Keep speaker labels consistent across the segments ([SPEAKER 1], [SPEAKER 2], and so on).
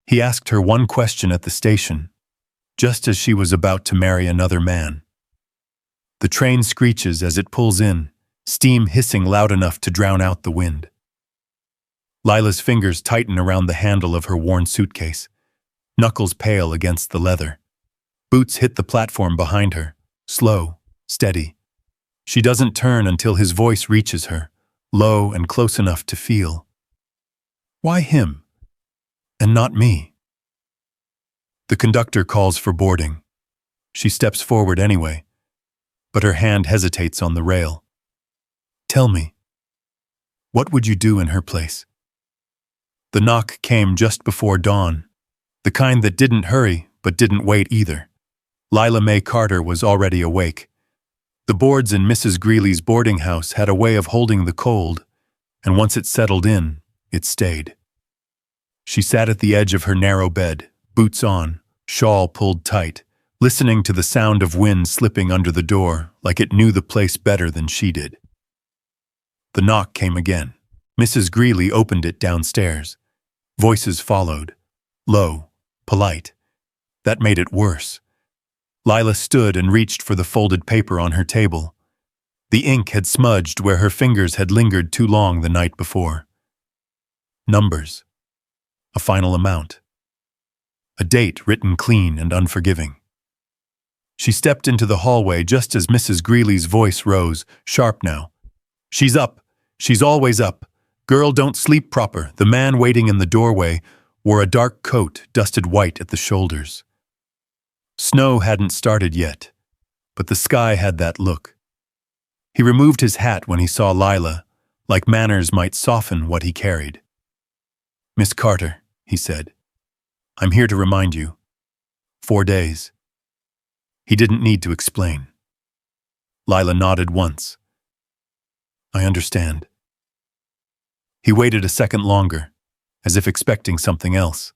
[SPEAKER 1] He asked her one question at the station, just as she was about to marry another man. The train screeches as it pulls in, steam hissing loud enough to drown out the wind. Lila's fingers tighten around the handle of her worn suitcase, knuckles pale against the leather. Boots hit the platform behind her, slow, steady. She doesn't turn until his voice reaches her, low and close enough to feel. Why him? And not me? The conductor calls for boarding. She steps forward anyway, but her hand hesitates on the rail. Tell me, what would you do in her place? The knock came just before dawn, the kind that didn't hurry but didn't wait either. Lila Mae Carter was already awake. The boards in Mrs. Greeley's boarding house had a way of holding the cold, and once it settled in, it stayed. She sat at the edge of her narrow bed, boots on, shawl pulled tight, listening to the sound of wind slipping under the door like it knew the place better than she did. The knock came again. Mrs. Greeley opened it downstairs. Voices followed, low, polite. That made it worse. Lila stood and reached for the folded paper on her table. The ink had smudged where her fingers had lingered too long the night before. Numbers. A final amount. A date written clean and unforgiving. She stepped into the hallway just as Mrs. Greeley's voice rose, sharp now. She's up. She's always up. Girl, don't sleep proper. The man waiting in the doorway wore a dark coat, dusted white at the shoulders. Snow hadn't started yet, but the sky had that look. He removed his hat when he saw Lila, like manners might soften what he carried. Miss Carter, he said, I'm here to remind you. 4 days. He didn't need to explain. Lila nodded once. I understand. He waited a second longer, as if expecting something else.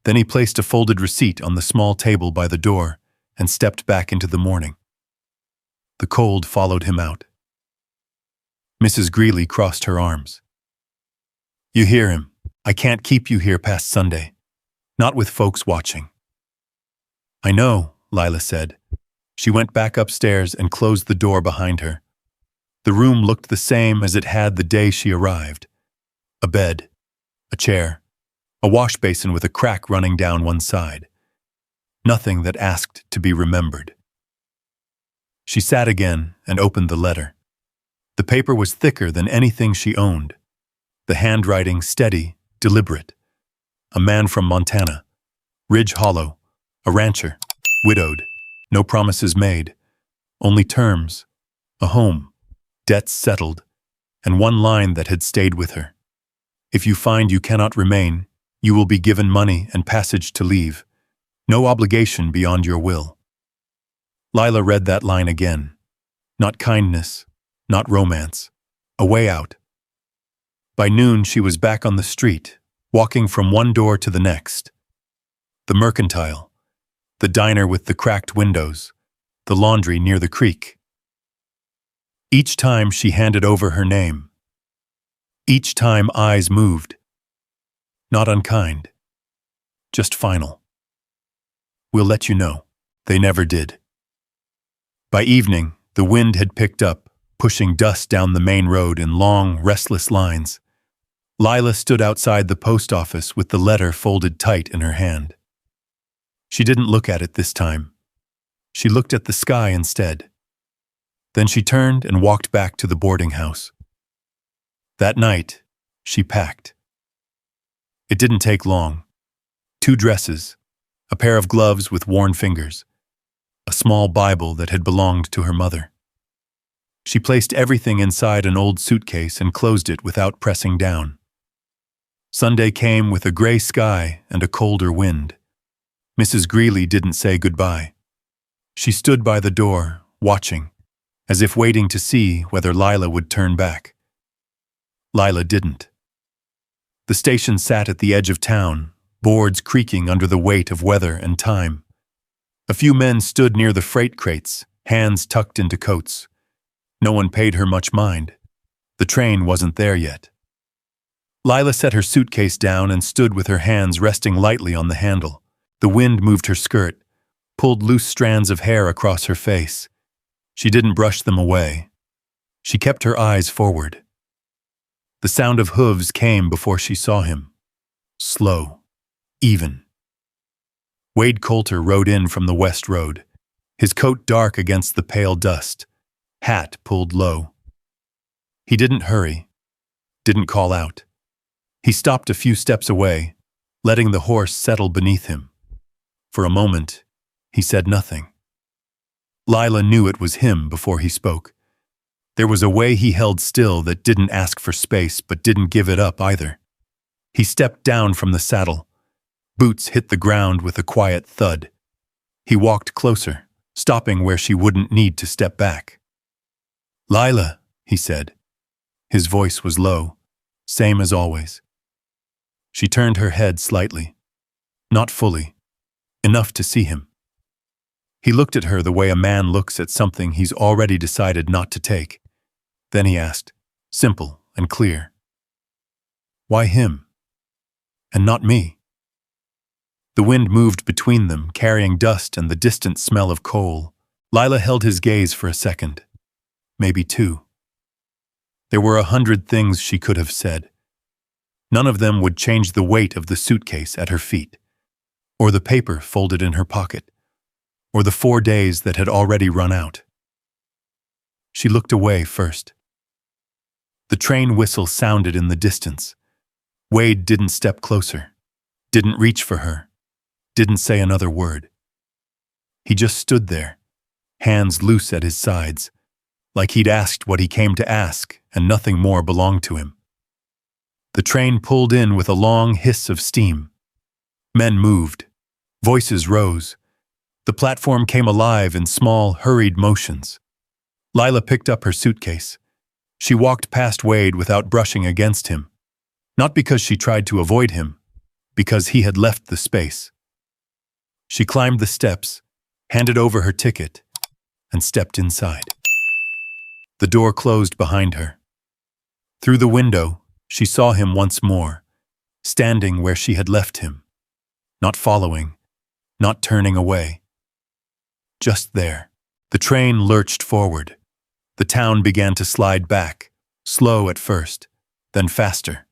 [SPEAKER 1] Then he placed a folded receipt on the small table by the door and stepped back into the morning. The cold followed him out. Mrs. Greeley crossed her arms. You hear him. I can't keep you here past Sunday. Not with folks watching. I know, Lila said. She went back upstairs and closed the door behind her. The room looked the same as it had the day she arrived. A bed, a chair, a wash basin with a crack running down one side. Nothing that asked to be remembered. She sat again and opened the letter. The paper was thicker than anything she owned. The handwriting steady, deliberate. A man from Montana, Ridge Hollow, a rancher, widowed, no promises made, only terms, a home, debts settled, and one line that had stayed with her. If you find you cannot remain, you will be given money and passage to leave. No obligation beyond your will. Lila read that line again. Not kindness, not romance. A way out. By noon she was back on the street, walking from one door to the next. The mercantile, the diner with the cracked windows, the laundry near the creek. Each time she handed over her name. Each time eyes moved. Not unkind. Just final. We'll let you know. They never did. By evening, the wind had picked up, pushing dust down the main road in long, restless lines. Lila stood outside the post office with the letter folded tight in her hand. She didn't look at it this time. She looked at the sky instead. Then she turned and walked back to the boarding house. That night, she packed. It didn't take long. 2 dresses, a pair of gloves with worn fingers, a small Bible that had belonged to her mother. She placed everything inside an old suitcase and closed it without pressing down. Sunday came with a gray sky and a colder wind. Mrs. Greeley didn't say goodbye. She stood by the door, watching, as if waiting to see whether Lila would turn back. Lila didn't. The station sat at the edge of town, boards creaking under the weight of weather and time. A few men stood near the freight crates, hands tucked into coats. No one paid her much mind. The train wasn't there yet. Lila set her suitcase down and stood with her hands resting lightly on the handle. The wind moved her skirt, pulled loose strands of hair across her face. She didn't brush them away. She kept her eyes forward. The sound of hooves came before she saw him. Slow, even. Wade Coulter rode in from the west road, his coat dark against the pale dust, hat pulled low. He didn't hurry, didn't call out. He stopped a few steps away, letting the horse settle beneath him. For a moment, he said nothing. Lila knew it was him before he spoke. There was a way he held still that didn't ask for space but didn't give it up either. He stepped down from the saddle. Boots hit the ground with a quiet thud. He walked closer, stopping where she wouldn't need to step back. "Lila," he said. His voice was low, same as always. She turned her head slightly. Not fully. Enough to see him. He looked at her the way a man looks at something he's already decided not to take. Then he asked, simple and clear. "Why him? And not me?" The wind moved between them, carrying dust and the distant smell of coal. Lila held his gaze for a second. Maybe two. There were 100 things she could have said. None of them would change the weight of the suitcase at her feet, or the paper folded in her pocket, or the 4 days that had already run out. She looked away first. The train whistle sounded in the distance. Wade didn't step closer, didn't reach for her, didn't say another word. He just stood there, hands loose at his sides, like he'd asked what he came to ask and nothing more belonged to him. The train pulled in with a long hiss of steam. Men moved. Voices rose. The platform came alive in small, hurried motions. Lila picked up her suitcase. She walked past Wade without brushing against him. Not because she tried to avoid him, because he had left the space. She climbed the steps, handed over her ticket, and stepped inside. The door closed behind her. Through the window, she saw him once more, standing where she had left him, not following, not turning away. Just there. The train lurched forward. The town began to slide back, slow at first, then faster.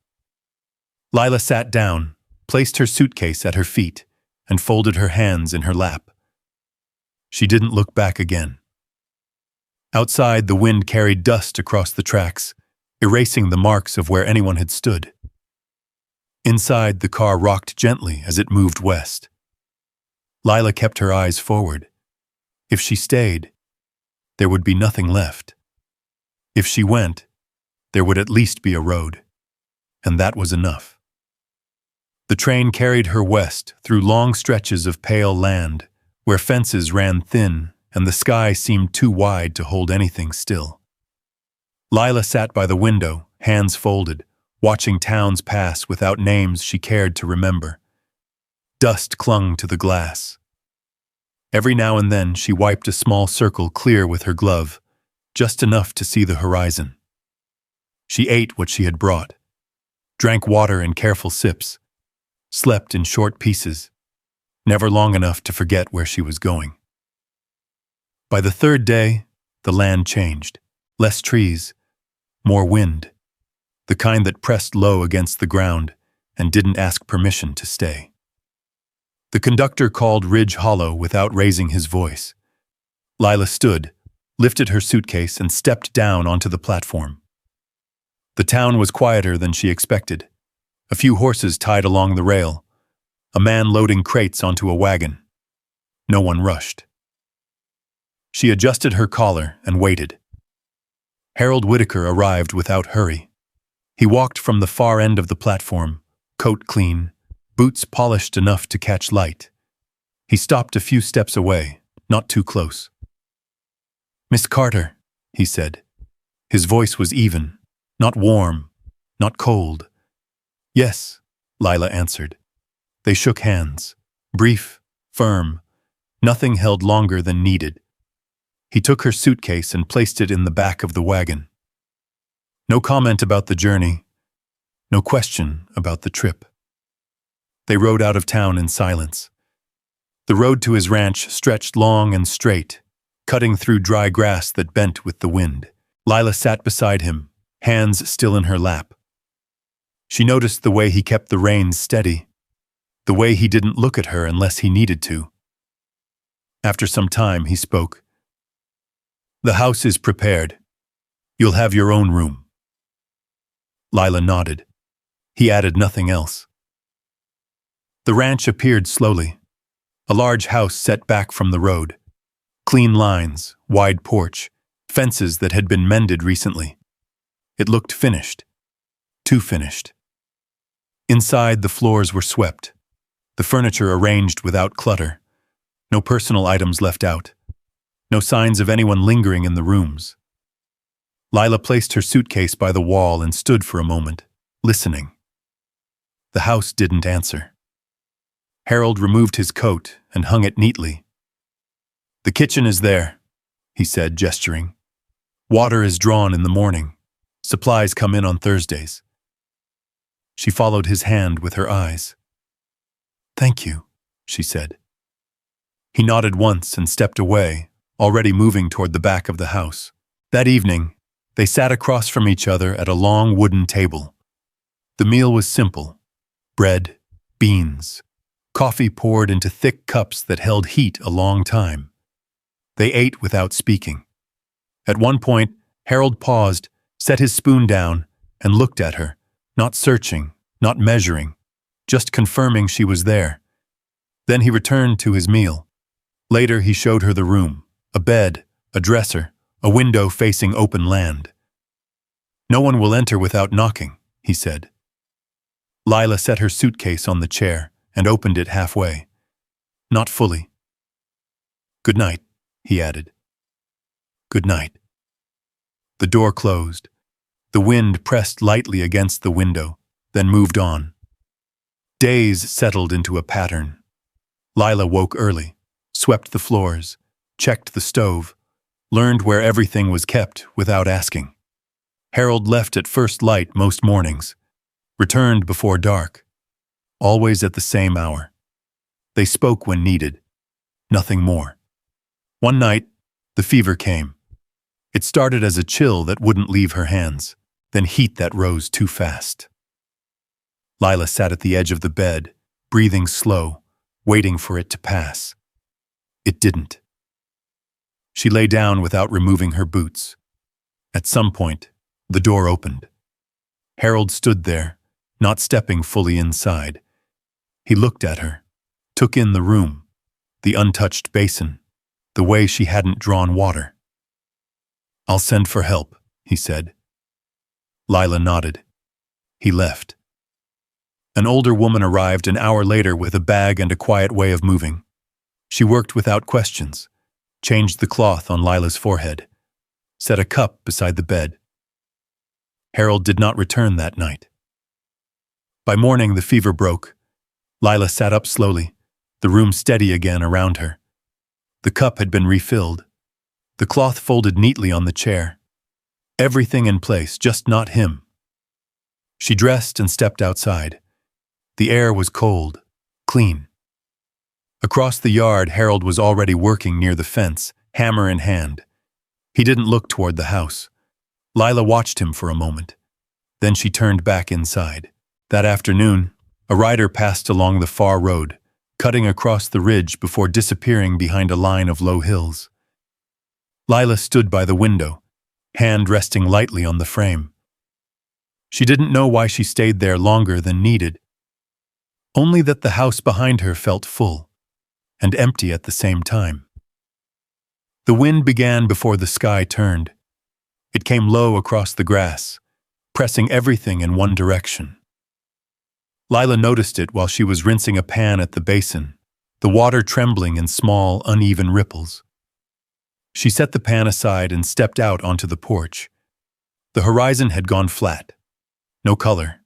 [SPEAKER 1] Lila sat down, placed her suitcase at her feet, and folded her hands in her lap. She didn't look back again. Outside, the wind carried dust across the tracks, erasing the marks of where anyone had stood. Inside, the car rocked gently as it moved west. Lila kept her eyes forward. If she stayed, there would be nothing left. If she went, there would at least be a road. And that was enough. The train carried her west through long stretches of pale land, where fences ran thin and the sky seemed too wide to hold anything still. Lila sat by the window, hands folded, watching towns pass without names she cared to remember. Dust clung to the glass. Every now and then she wiped a small circle clear with her glove, just enough to see the horizon. She ate what she had brought, drank water in careful sips, slept in short pieces, never long enough to forget where she was going. By the third day, the land changed. Less trees, more wind, the kind that pressed low against the ground and didn't ask permission to stay. The conductor called Ridge Hollow without raising his voice. Lila stood, lifted her suitcase, and stepped down onto the platform. The town was quieter than she expected. A few horses tied along the rail, a man loading crates onto a wagon. No one rushed. She adjusted her collar and waited. Harold Whitaker arrived without hurry. He walked from the far end of the platform, coat clean, boots polished enough to catch light. He stopped a few steps away, not too close. "Miss Carter," he said. His voice was even, not warm, not cold. "Yes," Lila answered. They shook hands, brief, firm, nothing held longer than needed. He took her suitcase and placed it in the back of the wagon. No comment about the journey. No question about the trip. They rode out of town in silence. The road to his ranch stretched long and straight, cutting through dry grass that bent with the wind. Lila sat beside him, hands still in her lap. She noticed the way he kept the reins steady, the way he didn't look at her unless he needed to. After some time, he spoke. "The house is prepared. You'll have your own room." Lila nodded. He added nothing else. The ranch appeared slowly. A large house set back from the road. Clean lines, wide porch, fences that had been mended recently. It looked finished. Too finished. Inside, the floors were swept. The furniture arranged without clutter. No personal items left out. No signs of anyone lingering in the rooms. Lila placed her suitcase by the wall and stood for a moment, listening. The house didn't answer. Harold removed his coat and hung it neatly. "The kitchen is there," he said, gesturing. "Water is drawn in the morning. Supplies come in on Thursdays." She followed his hand with her eyes. "Thank you," she said. He nodded once and stepped away, already moving toward the back of the house. That evening, they sat across from each other at a long wooden table. The meal was simple: bread, beans, coffee poured into thick cups that held heat a long time. They ate without speaking. At one point, Harold paused, set his spoon down, and looked at her, not searching, not measuring, just confirming she was there. Then he returned to his meal. Later, he showed her the room: a bed, a dresser, a window facing open land. "No one will enter without knocking," he said. Lila set her suitcase on the chair and opened it halfway. Not fully. "Good night," he added. "Good night." The door closed. The wind pressed lightly against the window, then moved on. Days settled into a pattern. Lila woke early, swept the floors, checked the stove, learned where everything was kept without asking. Harold left at first light most mornings, returned before dark, always at the same hour. They spoke when needed, nothing more. One night, the fever came. It started as a chill that wouldn't leave her hands, then heat that rose too fast. Lila sat at the edge of the bed, breathing slow, waiting for it to pass. It didn't. She lay down without removing her boots. At some point, the door opened. Harold stood there, not stepping fully inside. He looked at her, took in the room, the untouched basin, the way she hadn't drawn water. "I'll send for help," he said. Lila nodded. He left. An older woman arrived an hour later with a bag and a quiet way of moving. She worked without questions, changed the cloth on Lila's forehead, set a cup beside the bed. Harold did not return that night. By morning, the fever broke. Lila sat up slowly, the room steady again around her. The cup had been refilled, the cloth folded neatly on the chair. Everything in place, just not him. She dressed and stepped outside. The air was cold, clean. Across the yard, Harold was already working near the fence, hammer in hand. He didn't look toward the house. Lila watched him for a moment. Then she turned back inside. That afternoon, a rider passed along the far road, cutting across the ridge before disappearing behind a line of low hills. Lila stood by the window, hand resting lightly on the frame. She didn't know why she stayed there longer than needed, only that the house behind her felt full and empty at the same time. The wind began before the sky turned. It came low across the grass, pressing everything in one direction. Lila noticed it while she was rinsing a pan at the basin, the water trembling in small, uneven ripples. She set the pan aside and stepped out onto the porch. The horizon had gone flat. No color,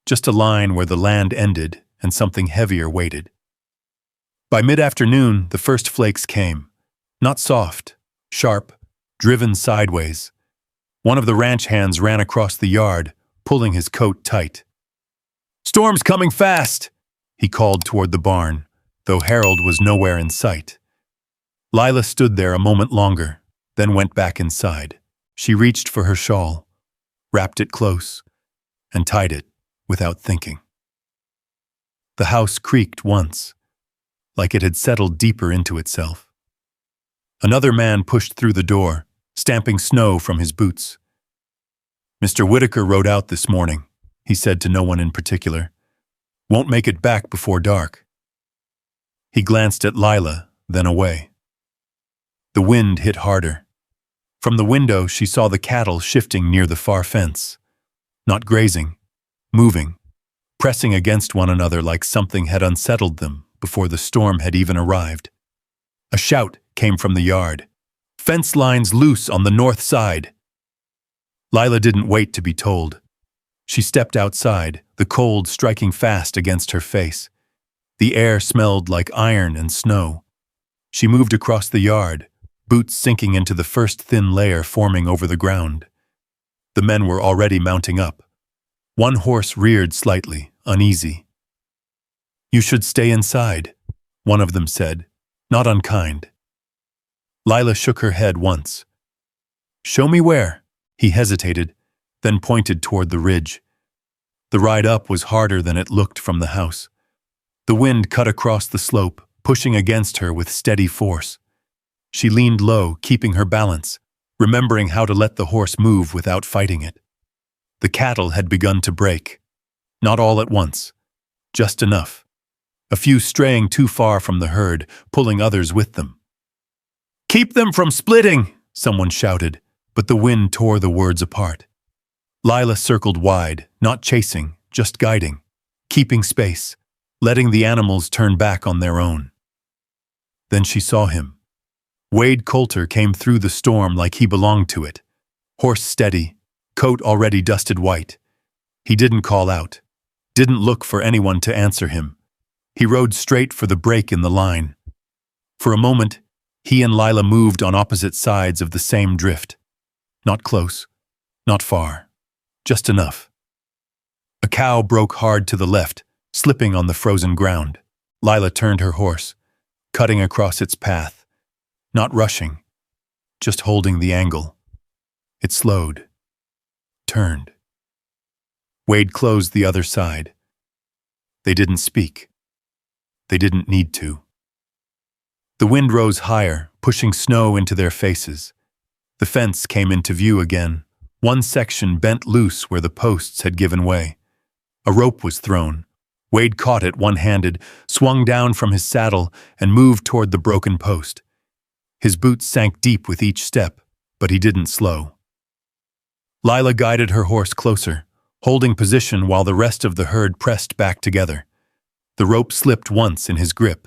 [SPEAKER 1] just a line where the land ended and something heavier waited. By mid-afternoon, the first flakes came, not soft, sharp, driven sideways. One of the ranch hands ran across the yard, pulling his coat tight. "Storm's coming fast!" he called toward the barn, though Harold was nowhere in sight. Lila stood there a moment longer, then went back inside. She reached for her shawl, wrapped it close, and tied it without thinking. The house creaked once, like it had settled deeper into itself. Another man pushed through the door, stamping snow from his boots. "Mr. Whitaker rode out this morning," he said to no one in particular. "Won't make it back before dark." He glanced at Lila, then away. The wind hit harder. From the window, she saw the cattle shifting near the far fence. Not grazing, moving, pressing against one another like something had unsettled them before the storm had even arrived. A shout came from the yard. "Fence lines loose on the north side!" Lila didn't wait to be told. She stepped outside, the cold striking fast against her face. The air smelled like iron and snow. She moved across the yard, boots sinking into the first thin layer forming over the ground. The men were already mounting up. One horse reared slightly, uneasy. "You should stay inside," one of them said, not unkind. Lila shook her head once. "Show me where." He hesitated, then pointed toward the ridge. The ride up was harder than it looked from the house. The wind cut across the slope, pushing against her with steady force. She leaned low, keeping her balance, remembering how to let the horse move without fighting it. The cattle had begun to break. Not all at once, just enough. A few straying too far from the herd, pulling others with them. "Keep them from splitting!" someone shouted, but the wind tore the words apart. Lila circled wide, not chasing, just guiding, keeping space, letting the animals turn back on their own. Then she saw him. Wade Coulter came through the storm like he belonged to it. Horse steady, coat already dusted white. He didn't call out, didn't look for anyone to answer him. He rode straight for the break in the line. For a moment, he and Lila moved on opposite sides of the same drift. Not close, not far, just enough. A cow broke hard to the left, slipping on the frozen ground. Lila turned her horse, cutting across its path. Not rushing, just holding the angle. It slowed, turned. Wade closed the other side. They didn't speak. They didn't need to. The wind rose higher, pushing snow into their faces. The fence came into view again. One section bent loose where the posts had given way. A rope was thrown. Wade caught it one-handed, swung down from his saddle, and moved toward the broken post. His boots sank deep with each step, but he didn't slow. Lila guided her horse closer, holding position while the rest of the herd pressed back together. The rope slipped once in his grip.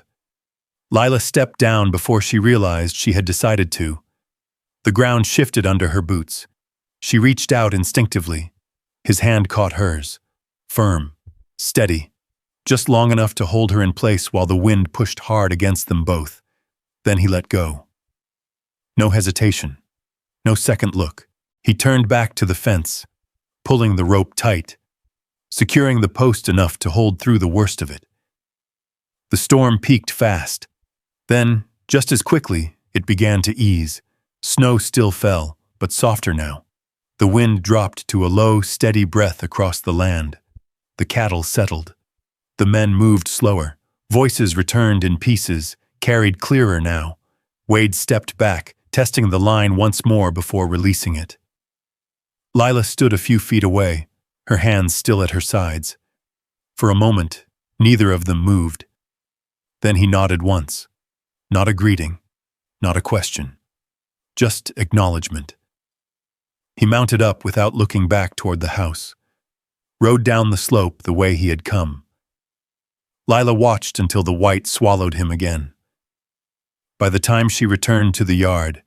[SPEAKER 1] Lila stepped down before she realized she had decided to. The ground shifted under her boots. She reached out instinctively. His hand caught hers. Firm, steady, just long enough to hold her in place while the wind pushed hard against them both. Then he let go. No hesitation, no second look. He turned back to the fence, pulling the rope tight, securing the post enough to hold through the worst of it. The storm peaked fast. Then, just as quickly, it began to ease. Snow still fell, but softer now. The wind dropped to a low, steady breath across the land. The cattle settled. The men moved slower. Voices returned in pieces, carried clearer now. Wade stepped back, testing the line once more before releasing it. Lila stood a few feet away, her hands still at her sides. For a moment, neither of them moved. Then he nodded once. Not a greeting, not a question. Just acknowledgement. He mounted up without looking back toward the house. Rode down the slope the way he had come. Lila watched until the white swallowed him again. By the time she returned to the yard,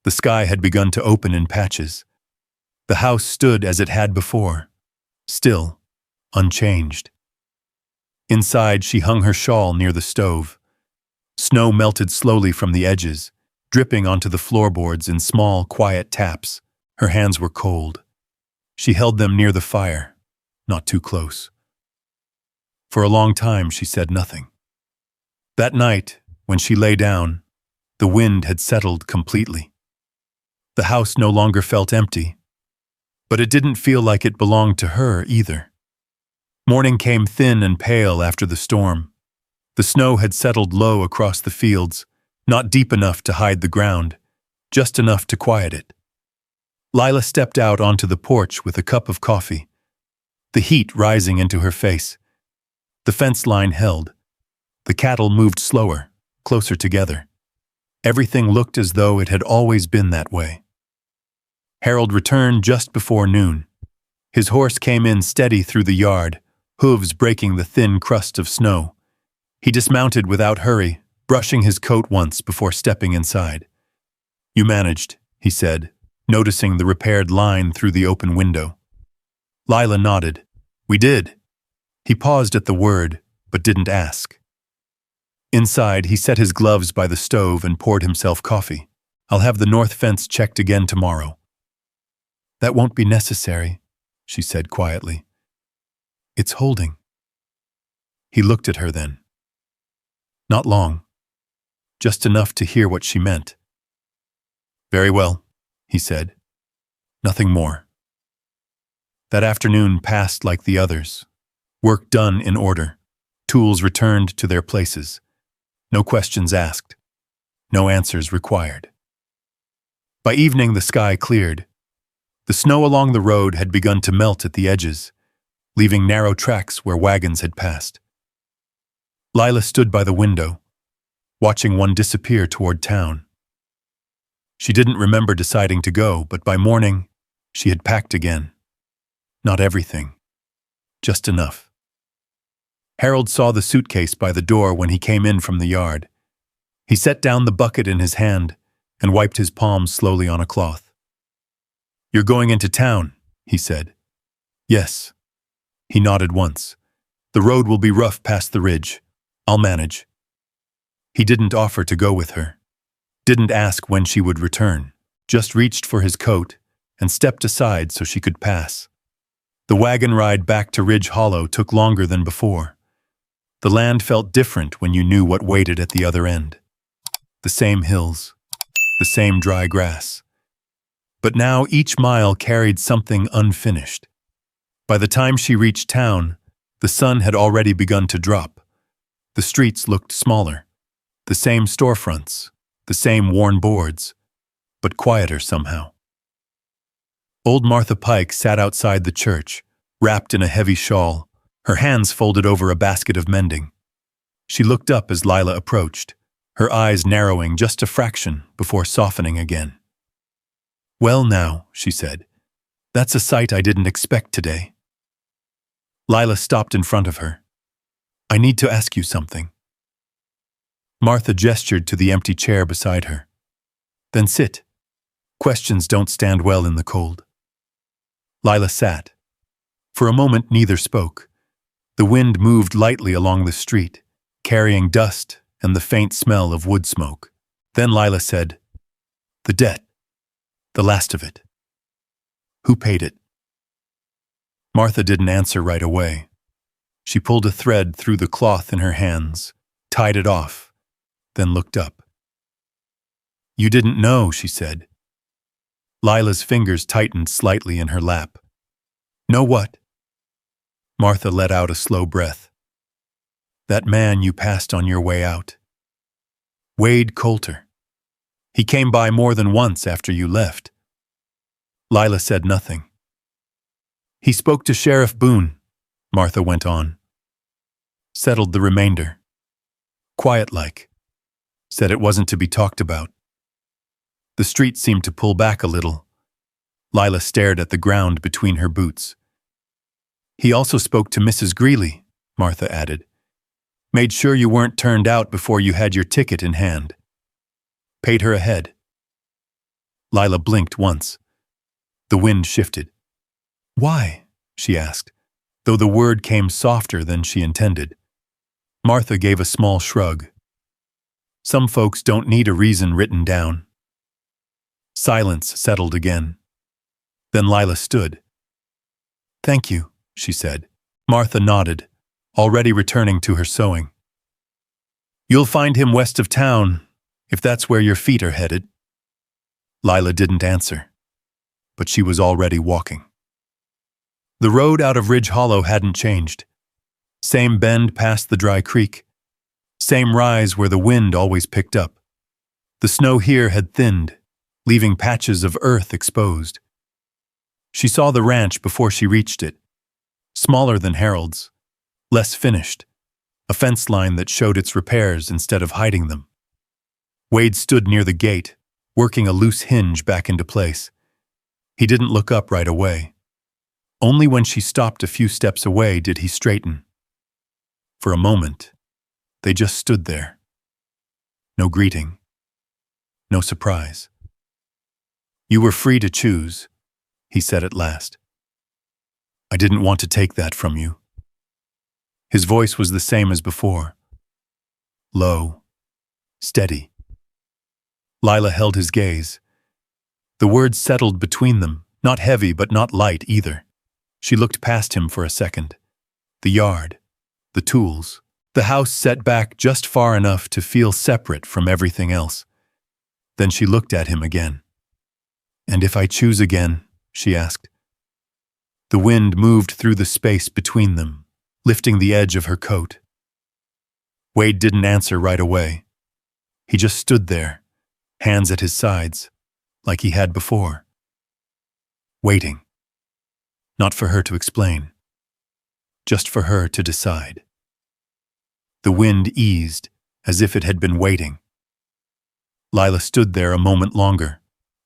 [SPEAKER 1] the sky had begun to open in patches. The house stood as it had before, still, unchanged. Inside, she hung her shawl near the stove. Snow melted slowly from the edges, dripping onto the floorboards in small, quiet taps. Her hands were cold. She held them near the fire, not too close. For a long time she said nothing. That night, when she lay down, the wind had settled completely. The house no longer felt empty, but it didn't feel like it belonged to her either. Morning came thin and pale after the storm. The snow had settled low across the fields, not deep enough to hide the ground, just enough to quiet it. Lila stepped out onto the porch with a cup of coffee, the heat rising into her face. The fence line held. The cattle moved slower, closer together. Everything looked as though it had always been that way. Harold returned just before noon. His horse came in steady through the yard, hooves breaking the thin crust of snow. He dismounted without hurry, brushing his coat once before stepping inside. "You managed," he said, noticing the repaired line through the open window. Lila nodded. "We did." He paused at the word, but didn't ask. Inside, he set his gloves by the stove and poured himself coffee. "I'll have the north fence checked again tomorrow." "That won't be necessary," she said quietly. "It's holding." He looked at her then. Not long. Just enough to hear what she meant. "Very well," he said. "Nothing more." That afternoon passed like the others. Work done in order. Tools returned to their places. No questions asked. No answers required. By evening, the sky cleared. The snow along the road had begun to melt at the edges, leaving narrow tracks where wagons had passed. Lila stood by the window, watching one disappear toward town. She didn't remember deciding to go, but by morning, she had packed again. Not everything. Just enough. Harold saw the suitcase by the door when he came in from the yard. He set down the bucket in his hand and wiped his palms slowly on a cloth. "You're going into town," he said. "Yes." He nodded once. "The road will be rough past the ridge. I'll manage." He didn't offer to go with her. Didn't ask when she would return. Just reached for his coat and stepped aside so she could pass. The wagon ride back to Ridge Hollow took longer than before. The land felt different when you knew what waited at the other end. The same hills, the same dry grass. But now each mile carried something unfinished. By the time she reached town, the sun had already begun to drop. The streets looked smaller. The same storefronts, the same worn boards, but quieter somehow. Old Martha Pike sat outside the church, wrapped in a heavy shawl, her hands folded over a basket of mending. She looked up as Lila approached, her eyes narrowing just a fraction before softening again. "Well now," she said, "that's a sight I didn't expect today." Lila stopped in front of her. "I need to ask you something." Martha gestured to the empty chair beside her. "Then sit. Questions don't stand well in the cold." Lila sat. For a moment neither spoke. The wind moved lightly along the street, carrying dust and the faint smell of wood smoke. Then Lila said, "The debt. The last of it. Who paid it?" Martha didn't answer right away. She pulled a thread through the cloth in her hands, tied it off, then looked up. "You didn't know," she said. Lila's fingers tightened slightly in her lap. "Know what?" Martha let out a slow breath. "That man you passed on your way out. Wade Coulter. He came by more than once after you left." Lila said nothing. "He spoke to Sheriff Boone," Martha went on. "Settled the remainder. Quiet-like. Said it wasn't to be talked about." The street seemed to pull back a little. Lila stared at the ground between her boots. "He also spoke to Mrs. Greeley," Martha added. "Made sure you weren't turned out before you had your ticket in hand. Paid her ahead." Lila blinked once. The wind shifted. "Why?" she asked, though the word came softer than she intended. Martha gave a small shrug. "Some folks don't need a reason written down." Silence settled again. Then Lila stood. "Thank you," she said. Martha nodded, already returning to her sewing. "You'll find him west of town, if that's where your feet are headed." Lila didn't answer, but she was already walking. The road out of Ridge Hollow hadn't changed. Same bend past the dry creek. Same rise where the wind always picked up. The snow here had thinned, leaving patches of earth exposed. She saw the ranch before she reached it. Smaller than Harold's, less finished, a fence line that showed its repairs instead of hiding them. Wade stood near the gate, working a loose hinge back into place. He didn't look up right away. Only when she stopped a few steps away did he straighten. For a moment, they just stood there. No greeting. No surprise. "You were free to choose," he said at last. "I didn't want to take that from you." His voice was the same as before. Low. Steady. Lila held his gaze. The words settled between them, not heavy but not light either. She looked past him for a second. The yard. The tools. The house set back just far enough to feel separate from everything else. Then she looked at him again. "And if I choose again?" she asked. The wind moved through the space between them, lifting the edge of her coat. Wade didn't answer right away. He just stood there, hands at his sides, like he had before. Waiting. Not for her to explain. Just for her to decide. The wind eased, as if it had been waiting. Lila stood there a moment longer,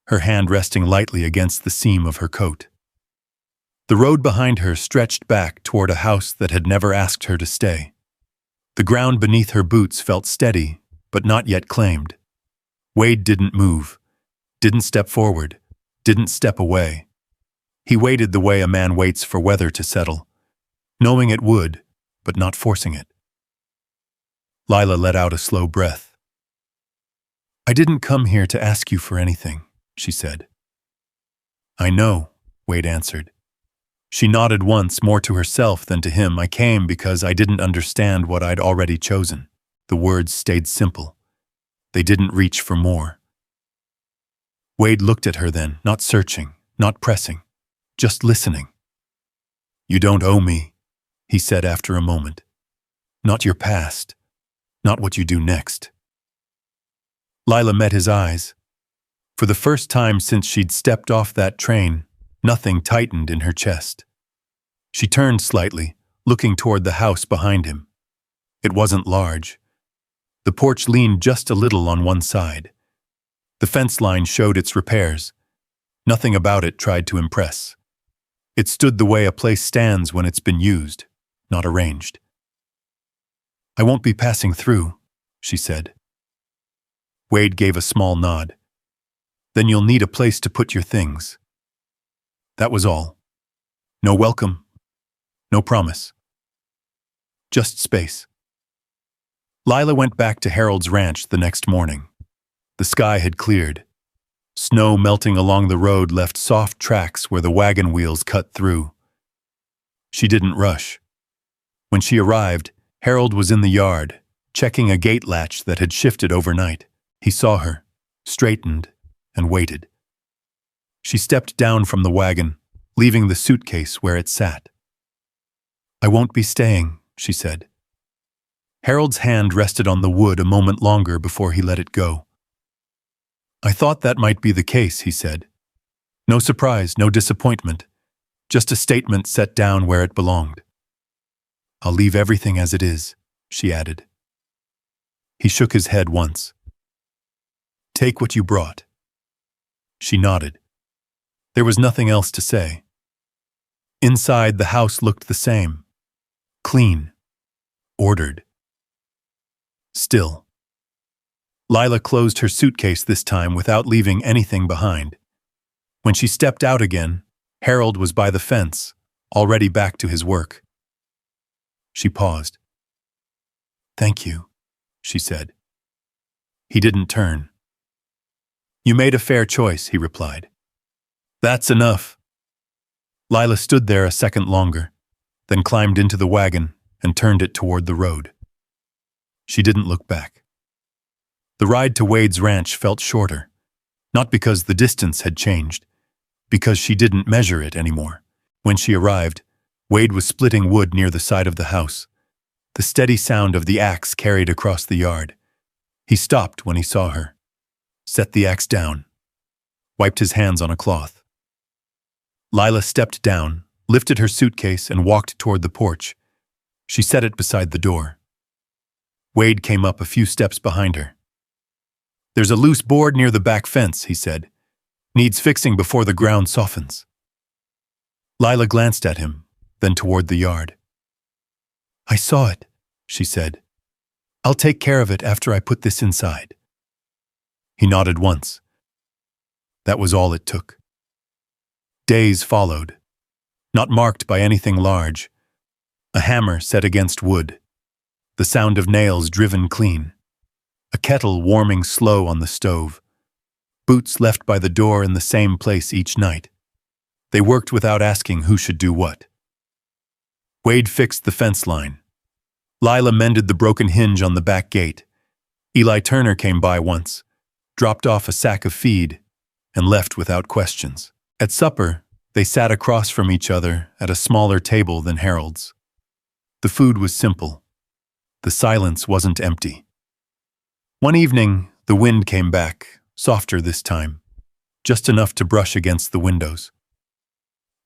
[SPEAKER 1] her hand resting lightly against the seam of her coat. The road behind her stretched back toward a house that had never asked her to stay. The ground beneath her boots felt steady, but not yet claimed. Wade didn't move, didn't step forward, didn't step away. He waited the way a man waits for weather to settle, knowing it would, but not forcing it. Lila let out a slow breath. "I didn't come here to ask you for anything," she said. "I know," Wade answered. She nodded once, more to herself than to him. "I came because I didn't understand what I'd already chosen." The words stayed simple. They didn't reach for more. Wade looked at her then, not searching, not pressing, just listening. "You don't owe me," he said after a moment. "Not your past, not what you do next." Lila met his eyes. For the first time since she'd stepped off that train, nothing tightened in her chest. She turned slightly, looking toward the house behind him. It wasn't large. The porch leaned just a little on one side. The fence line showed its repairs. Nothing about it tried to impress. It stood the way a place stands when it's been used, not arranged. "I won't be passing through," she said. Wade gave a small nod. "Then you'll need a place to put your things." That was all. No welcome. No promise. Just space. Lila went back to Harold's ranch the next morning. The sky had cleared. Snow melting along the road left soft tracks where the wagon wheels cut through. She didn't rush. When she arrived, Harold was in the yard, checking a gate latch that had shifted overnight. He saw her, straightened, and waited. She stepped down from the wagon, leaving the suitcase where it sat. "I won't be staying," she said. Harold's hand rested on the wood a moment longer before he let it go. "I thought that might be the case," he said. No surprise, no disappointment, just a statement set down where it belonged. "I'll leave everything as it is," she added. He shook his head once. "Take what you brought." She nodded. There was nothing else to say. Inside, the house looked the same. Clean. Ordered. Still. Lila closed her suitcase this time without leaving anything behind. When she stepped out again, Harold was by the fence, already back to his work. She paused. "Thank you," she said. He didn't turn. "You made a fair choice," he replied. "That's enough." Lila stood there a second longer, then climbed into the wagon, and turned it toward the road. She didn't look back. The ride to Wade's ranch felt shorter, not because the distance had changed, because she didn't measure it anymore. When she arrived, Wade was splitting wood near the side of the house. The steady sound of the axe carried across the yard. He stopped when he saw her, set the axe down, wiped his hands on a cloth. Lila stepped down, lifted her suitcase, and walked toward the porch. She set it beside the door. Wade came up a few steps behind her. "There's a loose board near the back fence," he said. "Needs fixing before the ground softens." Lila glanced at him, then toward the yard. "I saw it," she said. "I'll take care of it after I put this inside." He nodded once. That was all it took. Days followed, not marked by anything large. A hammer set against wood, the sound of nails driven clean, a kettle warming slow on the stove, boots left by the door in the same place each night. They worked without asking who should do what. Wade fixed the fence line. Lila mended the broken hinge on the back gate. Eli Turner came by once, dropped off a sack of feed, and left without questions. At supper, they sat across from each other at a smaller table than Harold's. The food was simple. The silence wasn't empty. One evening, the wind came back, softer this time, just enough to brush against the windows.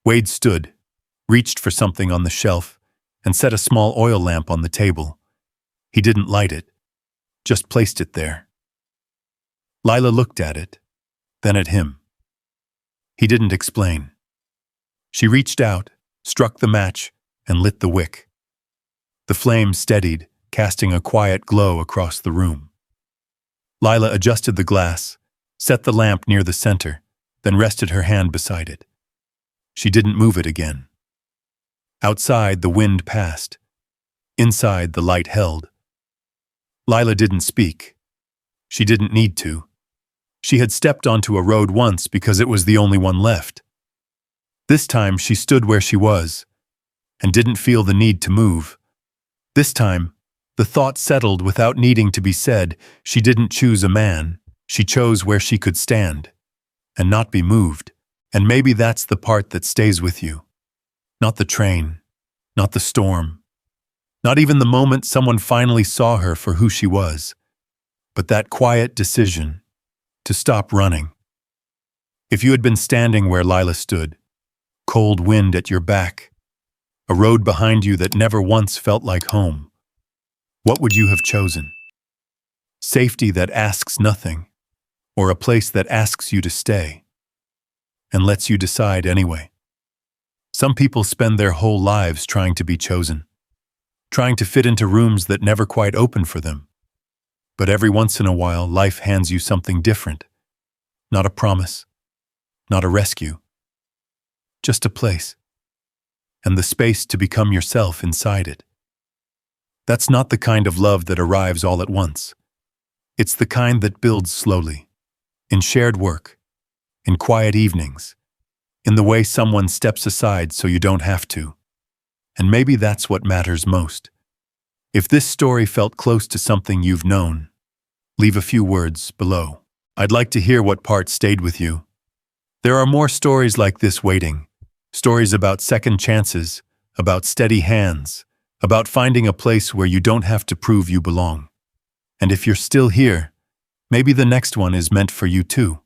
[SPEAKER 1] Wade stood, reached for something on the shelf, and set a small oil lamp on the table. He didn't light it, just placed it there. Lila looked at it, then at him. He didn't explain. She reached out, struck the match, and lit the wick. The flame steadied, casting a quiet glow across the room. Lila adjusted the glass, set the lamp near the center, then rested her hand beside it. She didn't move it again. Outside, the wind passed. Inside, the light held. Lila didn't speak. She didn't need to. She had stepped onto a road once because it was the only one left. This time, she stood where she was and didn't feel the need to move. This time, the thought settled without needing to be said. She didn't choose a man. She chose where she could stand and not be moved. And maybe that's the part that stays with you. Not the train, not the storm, not even the moment someone finally saw her for who she was, but that quiet decision to stop running. If you had been standing where Lila stood, cold wind at your back, a road behind you that never once felt like home, what would you have chosen? Safety that asks nothing, or a place that asks you to stay and lets you decide anyway? Some people spend their whole lives trying to be chosen, trying to fit into rooms that never quite open for them. But every once in a while, life hands you something different. Not a promise, not a rescue, just a place, and the space to become yourself inside it. That's not the kind of love that arrives all at once. It's the kind that builds slowly, in shared work, in quiet evenings, in the way someone steps aside so you don't have to. And maybe that's what matters most. If this story felt close to something you've known, leave a few words below. I'd like to hear what part stayed with you. There are more stories like this waiting. Stories about second chances, about steady hands, about finding a place where you don't have to prove you belong. And if you're still here, maybe the next one is meant for you too.